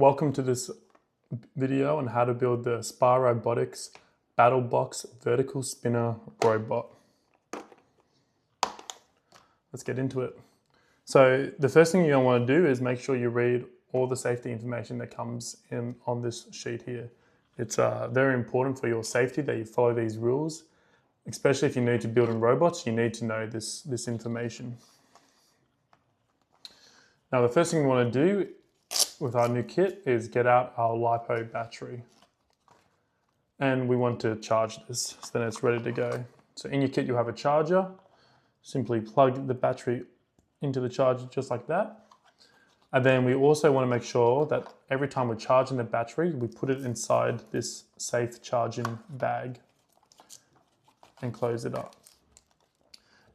Welcome to this video on how to build the Aspire Robotics Battle Box Vertical Spinner Robot. Let's get into it. So the first thing you're going to want to do is make sure you read all the safety information that comes in on this sheet here. It's very important for your safety that you follow these rules, especially if you need to build in robots. You need to know this information. Now the first thing we want to do with our new kit is get out our LiPo battery, and we want to charge this so then it's ready to go. So in your kit you'll have a charger. Simply plug the battery into the charger just like that, and then we also want to make sure that every time we're charging the battery we put it inside this safe charging bag and close it up.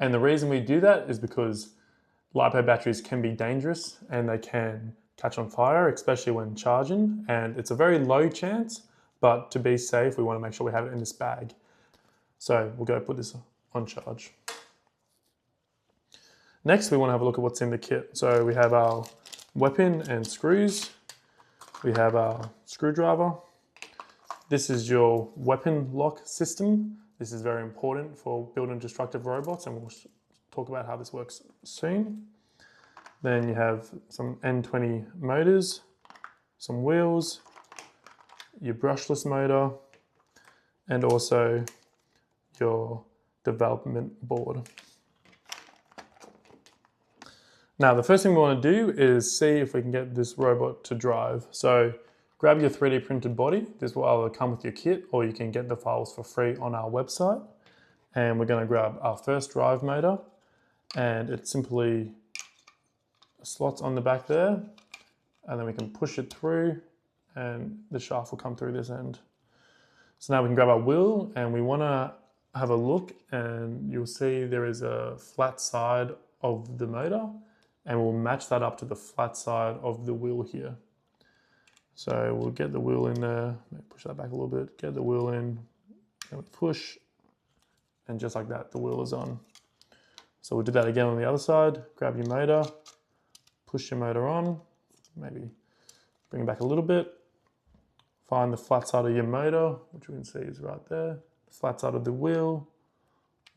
And the reason we do that is because LiPo batteries can be dangerous and they can catch on fire, especially when charging, and it's a very low chance, but to be safe we want to make sure we have it in this bag. So we'll go put this on charge. Next we want to have a look at what's in the kit. So we have our weapon and screws, we have our screwdriver, this is your weapon lock system. This is very important for building destructive robots, and we'll talk about how this works soon. Then you have some N20 motors, some wheels, your brushless motor, and also your development board. Now the first thing we want to do is see if we can get this robot to drive. So grab your 3D printed body. This will either come with your kit or you can get the files for free on our website. And we're going to grab our first drive motor, and it simply slots on the back there, and then we can push it through and the shaft will come through this end. So now we can grab our wheel and we want to have a look, and you'll see there is a flat side of the motor, and we'll match that up to the flat side of the wheel here. So we'll get the wheel in there, push that back a little bit, get the wheel in, and we push, and just like that the wheel is on. So we'll do that again on the other side. Grab your motor, push your motor on, maybe bring it back a little bit. Find the flat side of your motor, which we can see is right there. The flat side of the wheel,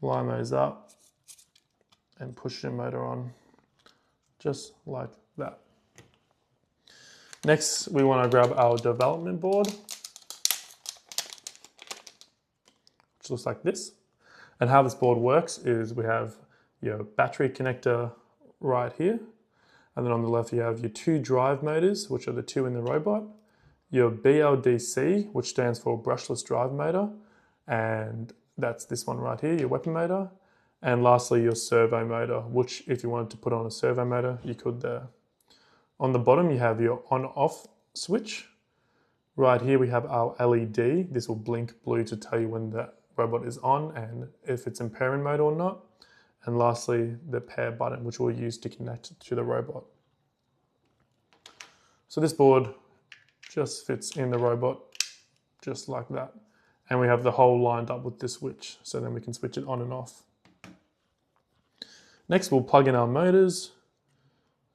line those up, and push your motor on, just like that. Next, we want to grab our development board, which looks like this. And how this board works is we have your battery connector right here. And then on the left you have your two drive motors, which are the two in the robot, your BLDC, which stands for brushless drive motor, and that's this one right here, your weapon motor, and lastly your servo motor, which if you wanted to put on a servo motor, you could there. On the bottom you have your on-off switch. Right here we have our LED. This will blink blue to tell you when the robot is on and if it's in pairing mode or not. And lastly, the pair button, which we'll use to connect to the robot. So this board just fits in the robot, just like that. And we have the hole lined up with this switch, so then we can switch it on and off. Next, we'll plug in our motors.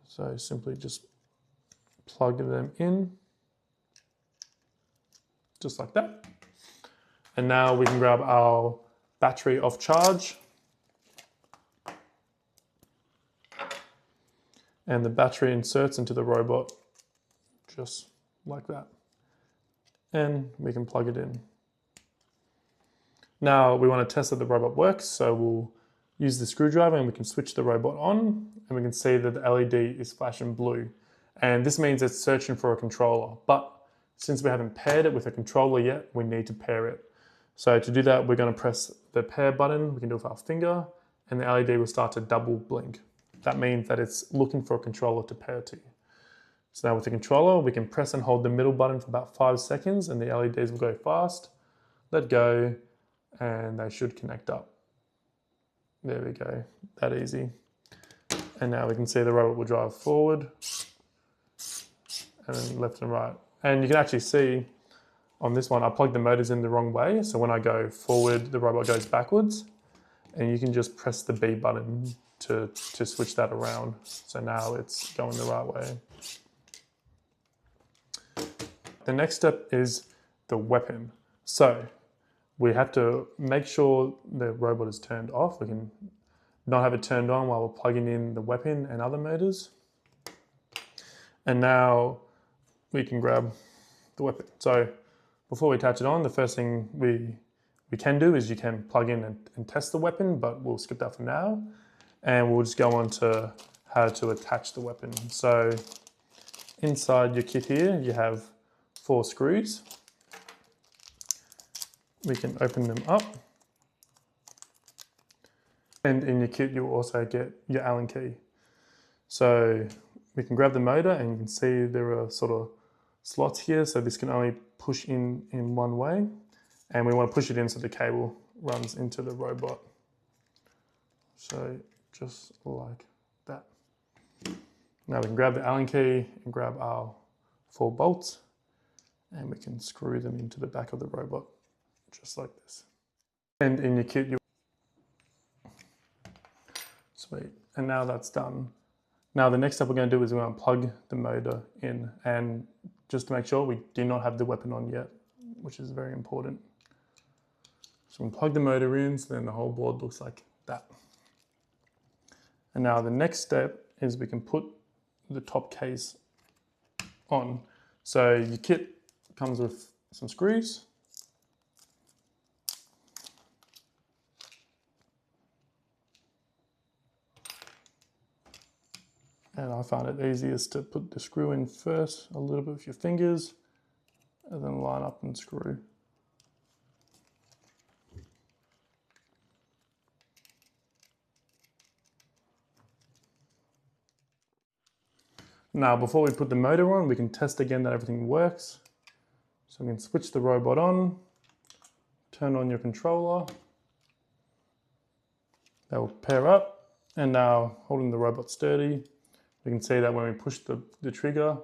So simply just plug them in, just like that. And now we can grab our battery off charge. And the battery inserts into the robot just like that. And we can plug it in. Now we want to test that the robot works, so we'll use the screwdriver and we can switch the robot on, and we can see that the LED is flashing blue. And this means it's searching for a controller, but since we haven't paired it with a controller yet, we need to pair it. So to do that, we're going to press the pair button. We can do it with our finger, and the LED will start to double blink. That means that it's looking for a controller to pair to. So now with the controller, we can press and hold the middle button for about 5 seconds and the LEDs will go fast. Let go, and they should connect up. There we go, that easy. And now we can see the robot will drive forward and then left and right. And you can actually see on this one, I plugged the motors in the wrong way. So when I go forward, the robot goes backwards, and you can just press the B button to switch that around. So now it's going the right way. The next step is the weapon. So we have to make sure the robot is turned off. We can not have it turned on while we're plugging in the weapon and other motors. And now we can grab the weapon. So before we attach it on, the first thing we can do is you can plug in and test the weapon, but we'll skip that for now. And we'll just go on to how to attach the weapon. So inside your kit here, you have 4 screws. We can open them up. And in your kit, you'll also get your Allen key. So we can grab the motor and you can see there are sort of slots here. So this can only push in one way. And we want to push it in so the cable runs into the robot. So just like that. Now we can grab the Allen key and grab our 4 bolts and we can screw them into the back of the robot, just like this. And in your kit, sweet. And now that's done. Now the next step we're going to do is we're going to plug the motor in, and just to make sure we do not have the weapon on yet, which is very important. So we can plug the motor in, so then the whole board looks like that. And now the next step is we can put the top case on. So your kit comes with some screws. And I find it easiest to put the screw in first, a little bit with your fingers, and then line up and screw. Now, before we put the motor on, we can test again that everything works. So we can switch the robot on, turn on your controller. That will pair up, and now holding the robot steady, we can see that when we push the trigger,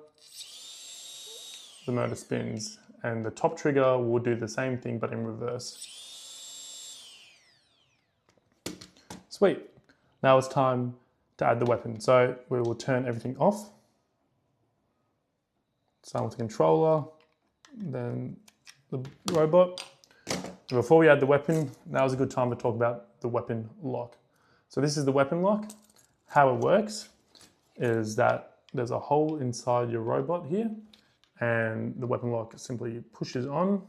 the motor spins, and the top trigger will do the same thing but in reverse. Sweet. Now it's time to add the weapon. So we will turn everything off. Start with the controller, then the robot. And before we add the weapon, now is a good time to talk about the weapon lock. So this is the weapon lock. How it works is that there's a hole inside your robot here, and the weapon lock simply pushes on,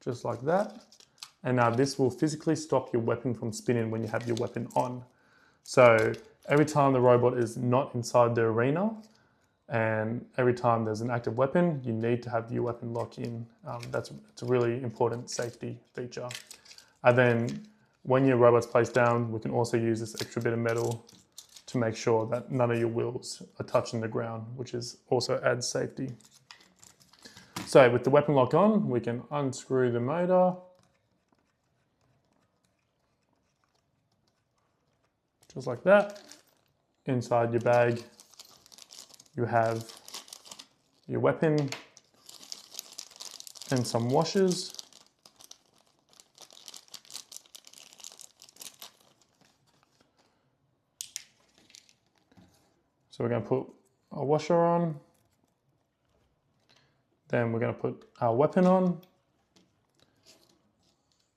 just like that. And now this will physically stop your weapon from spinning when you have your weapon on. So every time the robot is not inside the arena, and every time there's an active weapon, you need to have your weapon lock in. It's a really important safety feature. And then when your robot's placed down, we can also use this extra bit of metal to make sure that none of your wheels are touching the ground, which is also adds safety. So with the weapon lock on, we can unscrew the motor. Just like that. Inside your bag, you have your weapon and some washers. So we're going to put a washer on, then we're going to put our weapon on,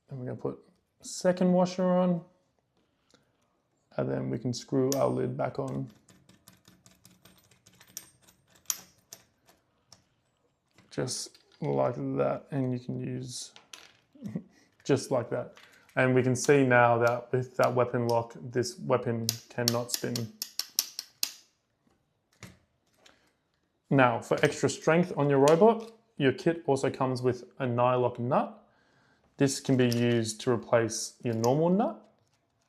then we're going to put a second washer on, and then we can screw our lid back on. Just like that, and you can use just like that. And we can see now that with that weapon lock, this weapon cannot spin. Now, for extra strength on your robot, your kit also comes with a nylock nut. This can be used to replace your normal nut,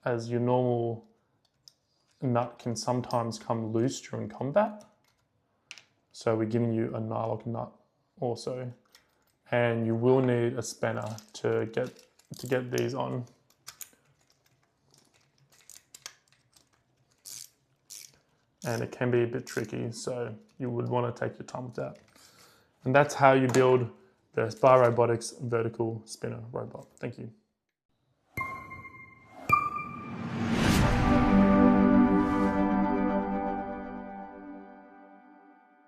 as your normal nut can sometimes come loose during combat. So we're giving you a nylock nut also, and you will need a spanner to get these on. And it can be a bit tricky, so you would want to take your time with that. And that's how you build the Aspire Robotics vertical spinner robot. Thank you.